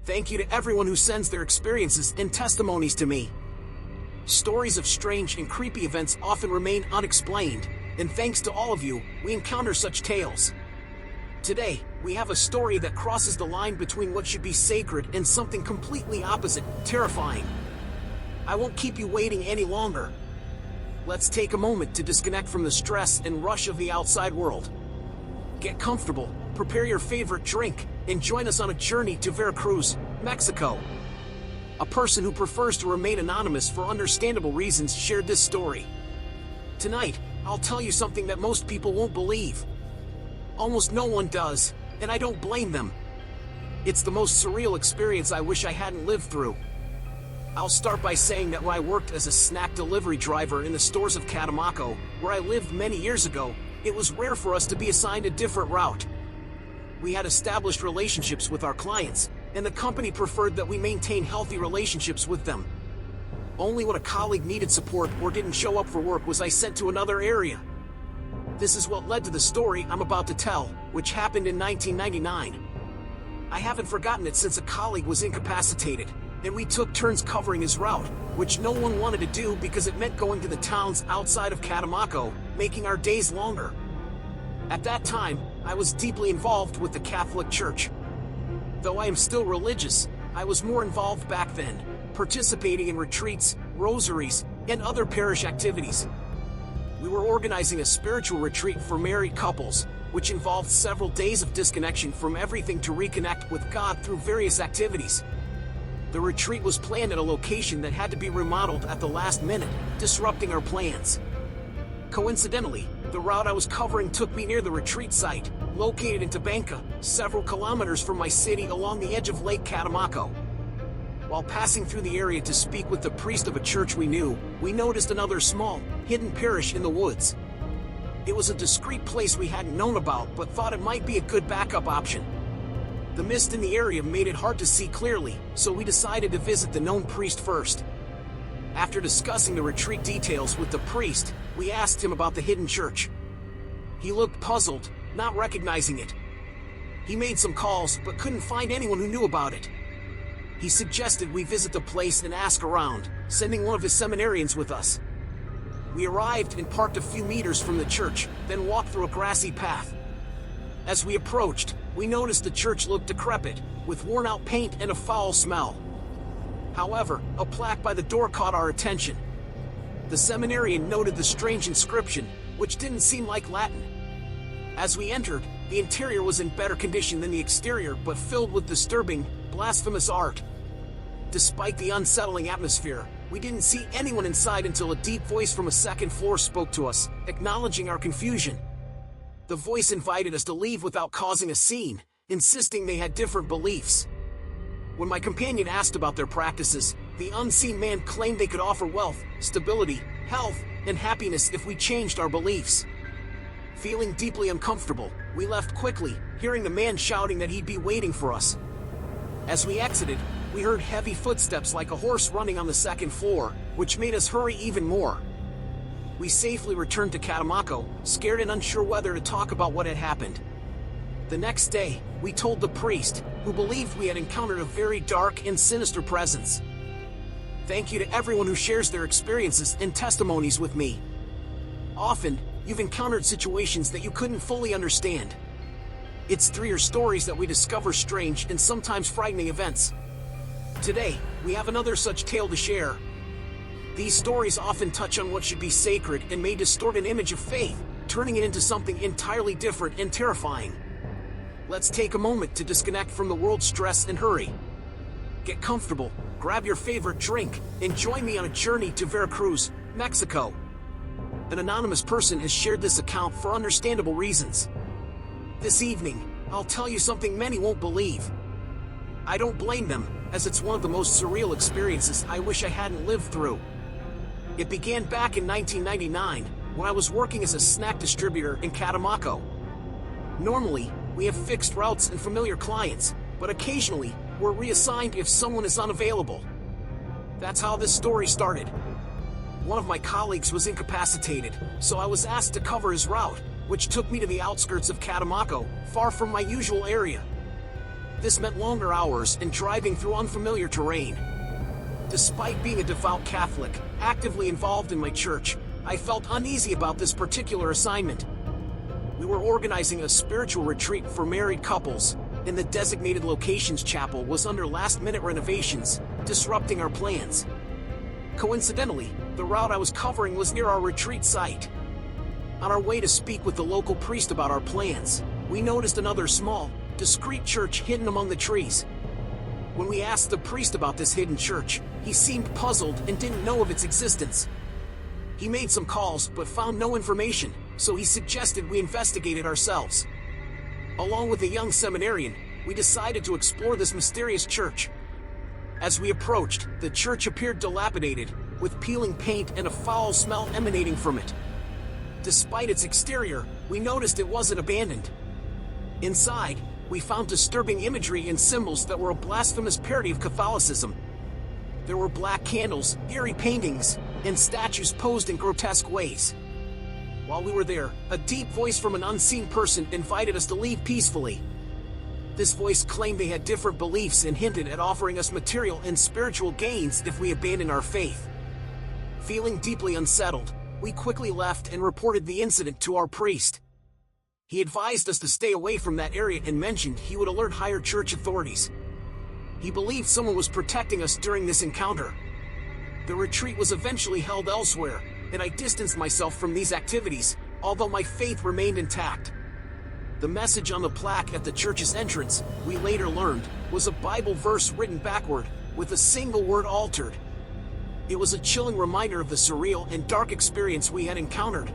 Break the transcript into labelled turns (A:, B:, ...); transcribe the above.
A: Thank you to everyone who sends their experiences and testimonies to me. Stories of strange and creepy events often remain unexplained, and thanks to all of you, we encounter such tales. Today, we have a story that crosses the line between what should be sacred and something completely opposite, terrifying. I won't keep you waiting any longer. Let's take a moment to disconnect from the stress and rush of the outside world. Get comfortable, prepare your favorite drink, and join us on a journey to Veracruz, Mexico. A person who prefers to remain anonymous for understandable reasons shared this story. Tonight, I'll tell you something that most people won't believe. Almost no one does, and I don't blame them. It's the most surreal experience I wish I hadn't lived through. I'll start by saying that when I worked as a snack delivery driver in the stores of Catemaco, where I lived many years ago, it was rare for us to be assigned a different route. We had established relationships with our clients, and the company preferred that we maintain healthy relationships with them. Only when a colleague needed support or didn't show up for work was I sent to another area. This is what led to the story I'm about to tell, which happened in 1999. I haven't forgotten it since a colleague was incapacitated, and we took turns covering his route, which no one wanted to do because it meant going to the towns outside of Catemaco, making our days longer. At that time, I was deeply involved with the Catholic Church. Though I am still religious, I was more involved back then, participating in retreats, rosaries, and other parish activities. We were organizing a spiritual retreat for married couples, which involved several days of disconnection from everything to reconnect with God through various activities. The retreat was planned at a location that had to be remodeled at the last minute, disrupting our plans. Coincidentally, the route I was covering took me near the retreat site, located in Tabanca, several kilometers from my city along the edge of Lake Catemaco. While passing through the area to speak with the priest of a church we knew, we noticed another small, hidden parish in the woods. It was a discreet place we hadn't known about but thought it might be a good backup option. The mist in the area made it hard to see clearly, so we decided to visit the known priest first. After discussing the retreat details with the priest, we asked him about the hidden church. He looked puzzled, not recognizing it. He made some calls but couldn't find anyone who knew about it. He suggested we visit the place and ask around, sending one of his seminarians with us. We arrived and parked a few meters from the church, then walked through a grassy path. As we approached, we noticed the church looked decrepit, with worn-out paint and a foul smell. However, a plaque by the door caught our attention. The seminarian noted the strange inscription, which didn't seem like Latin. As we entered, the interior was in better condition than the exterior but filled with disturbing, blasphemous art. Despite the unsettling atmosphere, we didn't see anyone inside until a deep voice from a second floor spoke to us, acknowledging our confusion. The voice invited us to leave without causing a scene, insisting they had different beliefs. When my companion asked about their practices, the unseen man claimed they could offer wealth, stability, health, and happiness if we changed our beliefs. Feeling deeply uncomfortable, we left quickly, hearing the man shouting that he'd be waiting for us. As we exited, we heard heavy footsteps like a horse running on the second floor, which made us hurry even more. We safely returned to Catemaco, scared and unsure whether to talk about what had happened. The next day, we told the priest, who believed we had encountered a very dark and sinister presence. Thank you to everyone who shares their experiences and testimonies with me. Often, you've encountered situations that you couldn't fully understand. It's through your stories that we discover strange and sometimes frightening events. Today, we have another such tale to share. These stories often touch on what should be sacred and may distort an image of faith, turning it into something entirely different and terrifying. Let's take a moment to disconnect from the world's stress and hurry. Get comfortable, grab your favorite drink, and join me on a journey to Veracruz, Mexico. An anonymous person has shared this account for understandable reasons. This evening, I'll tell you something many won't believe. I don't blame them, as it's one of the most surreal experiences I wish I hadn't lived through. It began back in 1999, when I was working as a snack distributor in Catemaco. Normally, we have fixed routes and familiar clients, but occasionally, we're reassigned if someone is unavailable. That's how this story started. One of my colleagues was incapacitated, so I was asked to cover his route, which took me to the outskirts of Catemaco, far from my usual area. This meant longer hours and driving through unfamiliar terrain. Despite being a devout Catholic, actively involved in my church, I felt uneasy about this particular assignment. We were organizing a spiritual retreat for married couples, and the designated location's chapel was under last-minute renovations, disrupting our plans. Coincidentally, the route I was covering was near our retreat site. On our way to speak with the local priest about our plans, we noticed another small, discreet church hidden among the trees. When we asked the priest about this hidden church, he seemed puzzled and didn't know of its existence. He made some calls but found no information, so he suggested we investigate it ourselves. Along with a young seminarian, we decided to explore this mysterious church. As we approached, the church appeared dilapidated, with peeling paint and a foul smell emanating from it. Despite its exterior, we noticed it wasn't abandoned. Inside, we found disturbing imagery and symbols that were a blasphemous parody of Catholicism. There were black candles, eerie paintings, and statues posed in grotesque ways. While we were there, a deep voice from an unseen person invited us to leave peacefully. This voice claimed they had different beliefs and hinted at offering us material and spiritual gains if we abandoned our faith. Feeling deeply unsettled, we quickly left and reported the incident to our priest. He advised us to stay away from that area and mentioned he would alert higher church authorities. He believed someone was protecting us during this encounter. The retreat was eventually held elsewhere, and I distanced myself from these activities, although my faith remained intact. The message on the plaque at the church's entrance, we later learned, was a Bible verse written backward, with a single word altered. It was a chilling reminder of the surreal and dark experience we had encountered.